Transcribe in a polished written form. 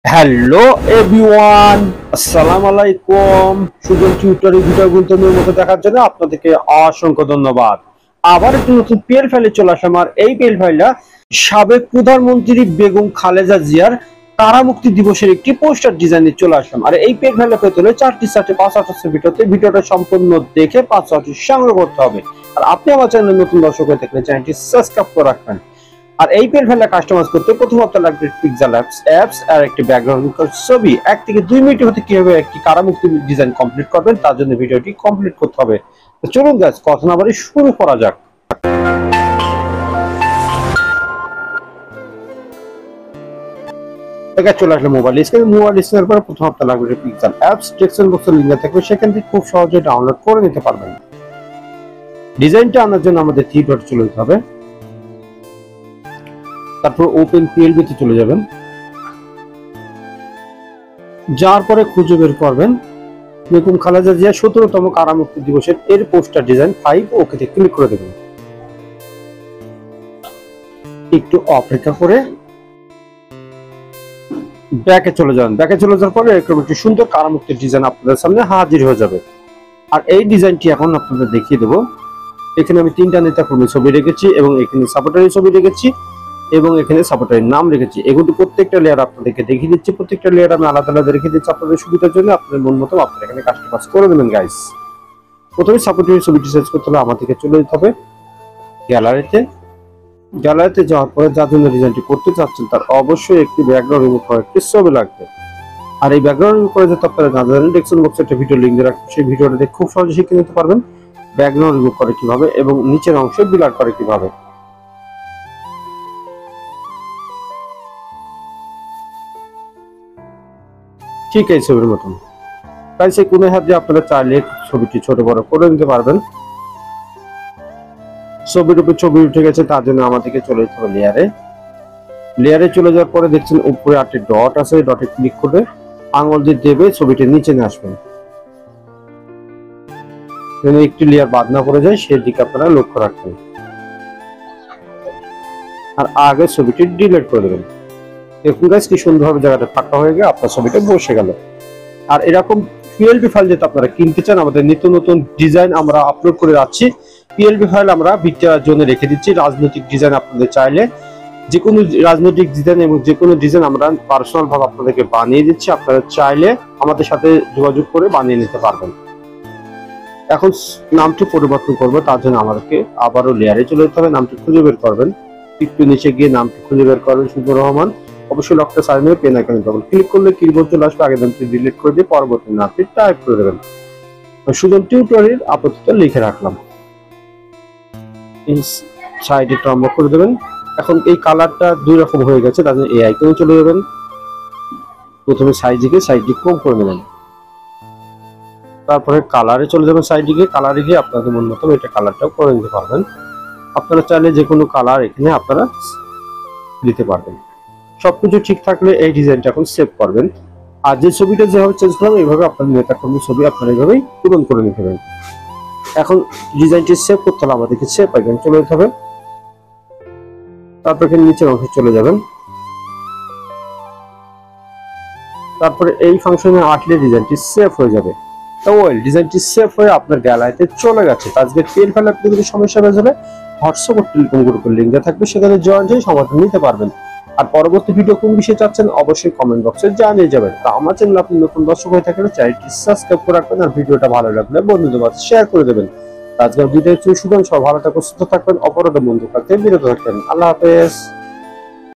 Hello everyone, আসসালামু আলাইকুম। সুজন টিউটরের ভিডিওগুলোর মতো দেখার জন্য আপনাদেরকে অসংখ্য ধন্যবাদ। আবার একটি নতুন পিএল ফাইলে চলে আসলাম। আর এই পিএল ফাইলটা সাবেক প্রধানমন্ত্রী বেগম খালেদা জিয়ার কারামুক্তি দিবসের একটি পোস্টার ডিজাইনে চলে আসলাম। আর এই পিএল ফাইলটা পেতে হলে 4টি 5 ভিডিওটা সম্পূর্ণ দেখে 5 সংগ্রহ করতে হবে। আর আপনি আমার চ্যানেলে নতুন দর্শক হয়ে থাকলে চ্যানেলটি সাবস্ক্রাইব করে রাখবেন। আর এই পেন ফাইলটা কাস্টমাইজ করতে প্রথমে আপনার লাগবে পিক্সেল অ্যাপস আর একটি ব্যাকগ্রাউন্ড ছবি। 1 থেকে 2 মিনিটের মধ্যে কিভাবে একটি কারামুক্তি ডিজাইন কমপ্লিট করবেন তার জন্য ভিডিওটি কমপ্লিট করতে হবে। তো চলুন গাইস, কথা না বাড়িয়ে শুরু করা যাক। এটা চলে আসলে মোবাইল স্ক্রিনের পরে প্রথমে আপনার লাগবে পিক্সেল অ্যাপস। টেক্সট বক্সের লিংক থাকবে, সেখান থেকে খুব সহজে ডাউনলোড করে নিতে পারবেন। ডিজাইনটা আনার জন্য আমাদের থ্রি ডট চলে যেতে হবে। তারপর ওপেন পিএলবি তে চলে যাবেন। যার পরে খুঁজে বের করবেন বেগম খালেদা জিয়া 17তম কারামুক্তি দিবসের এর পোস্টার ডিজাইন 5। ওকেতে ক্লিক করে দেবেন। একটু অপেক্ষা করে ব্যাকে চলে যাবেন। ব্যাকে চলে যাওয়ার পরে এরকম একটি সুন্দর কারামুক্তি ডিজাইন আপনাদের সামনে হাজির হয়ে যাবে। আর এই ডিজাইনটি এখন আপনাদের দেখিয়ে দেবো। এখানে আমি 3টা নেতাকর্মীর ছবি রেখেছি এবং এখানে সাপোর্টারের ছবি রেখেছি এবং এখানে সাপোর্টারের নাম রেখেছি। এগুলো প্রত্যেকটা লেয়ার আপনাদেরকে দেখিয়ে দিচ্ছি। প্রত্যেকটা লেয়ার আমি আলাদা আলাদা রেখে দিচ্ছি আপনাদের সুবিধার জন্য। আপনাদের মন মতো আপনারা এখানে কাস্টমাইজ করে নেবেন গাইস। প্রথমে সাপোর্টারের ছবিটি সার্চ করতে হলে আমাদেরকে চলে যেতে হবে গ্যালারিতে। গ্যালারিতে যাওয়ার পরে যার জন্য ডিজাইনটি করতে চাচ্ছেন তার অবশ্যই একটি ব্যাকগ্রাউন্ড রিমুভ করার একটি ছবি লাগবে। আর এই ব্যাকগ্রাউন্ড রিমুভ করে যাতে আপনারা না জানেন, ডেসক্রিপশন বক্সে একটা ভিডিও লিংক দিয়ে রাখবো। সেই ভিডিওটা দেখে খুব সহজে শিখে নিতে পারবেন ব্যাকগ্রাউন্ড রিমুভ করে কিভাবে এবং নিচের অংশে ব্লার করে কিভাবে। ঠিক এই ছবির মতন। তাই সেই কোণে হাত দিয়ে আপনারা চাইলে ছবিটি ছোট বড় করে নিতে পারবেন। ছবির উপর ছবি উঠে গেছে, তার জন্য আমাদেরকে চলে যেতে হবে লেয়ারে। লেয়ারে চলে যাওয়ার পরে দেখছেন উপরে 8টি ডট আছে, ডটে ক্লিক করে আঙুল দিয়ে দেবে ছবিটি নিচে নিয়ে আসবেন। যেন একটি লেয়ার বাদ না পড়ে যায় সেদিকে আপনারা লক্ষ্য রাখবেন। আর আগে ছবিটি ডিলিট করে দেবেন। দেখুন গাইস কি সুন্দরভাবে জায়গাটা ফাঁকা হয়ে গেল, আপনার ছবিটা বসে গেল। আর এরকম পিএলবি ফাইল যেটা আপনারা কিনতে চান, আমাদের নিত্য নতুন ডিজাইন আমরা আপলোড করে যাচ্ছি। পিএলবি ফাইল আমরা বিক্রয়ের জন্য রেখে দিচ্ছি। রাজনৈতিক ডিজাইন আপনাদের চাইলে যে কোনো রাজনৈতিক ডিজাইন এবং যে কোনো ডিজাইন আমরা পার্সোনাল ভাবে আপনাদেরকে বানিয়ে দিচ্ছি। আপনারা চাইলে আমাদের সাথে যোগাযোগ করে বানিয়ে নিতে পারবেন। এখন নামটি পরিবর্তন করবো, তার জন্য আমাদেরকে আবারও লেয়ারে চলে যেতে হবে। নামটি খুঁজে বের করবেন, একটু নিচে গিয়ে নামটি খুঁজে বের করবেন সুন্দর রহমান। অবশ্যই লকটা সাইড নিয়ে পেন আইকনে ডবল ক্লিক করলে কিবোর্ড চলে আসবে। আগের নামটি ডিলিট করে দিয়ে পরবর্তী নামটি টাইপ করে দেবেন। সুজন টিউটোরিয়াল আপাতত লিখে রাখলাম। সাইডে ট্রাম্ব করে দেবেন। এখন এই কালারটা দুই রকম হয়ে গেছে, তার জন্য এই আইকনে চলে যাবেন। প্রথমে সাইডটি কম করে নেবেন। তারপরে কালারে চলে যাবেন। সাইডে কালারে গিয়ে আপনাদের মন মতো এটা কালারটাও করে নিতে পারবেন। আপনারা চাইলে যে কোনো কালার এখানে আপনারা দিতে পারবেন। সবকিছু ঠিক থাকলে এই ডিজাইনটা এখন সেভ করবেন। আর যে ছবিটা যেভাবে চেঞ্জ করলাম এইভাবে আপনাদের নেতাকর্মীর ছবি আপনারা এইভাবেই পূরণ করে নিতে পারবেন। এখন ডিজাইনটি সেভ করতে হলে আমাদেরকে সেভ আইকনে চলে যেতে হবে। তারপর এখানে নিচের অংশে চলে যাবেন। তারপরে এই ফাংশনে আসলে ডিজাইনটি সেভ হয়ে যাবে। তো ওয়েল ডিজাইনটি সেভ হয়ে আপনার গ্যালারিতে চলে গেছে। আজকে পিএল ফাইল আপনি যদি সমস্যা হয়ে যাবে হোয়াটসঅ্যাপ টেলিকম গ্রুপের লিংক দেওয়া থাকবে, সেখানে জয়েন হয়ে সমাধান নিতে পারবেন। আর পরবর্তী ভিডিও কোন বিষয়ে চাচ্ছেন অবশ্যই কমেন্ট বক্সে জানিয়ে যাবেন। তা আমার চ্যানেল আপনি নতুন দর্শক হয়ে থাকলে চ্যানেলটি সাবস্ক্রাইব করে রাখবেন আর ভিডিওটা ভালো লাগলে বন্ধুদের মাঝে শেয়ার করে দেবেন। আজকের ভিডিও সুযোগ সব ভালো থাকুন, সুস্থ থাকবেন, অপরাধ বন্ধু থাকতে বিরত থাকবেন। আল্লাহ হাফেজ।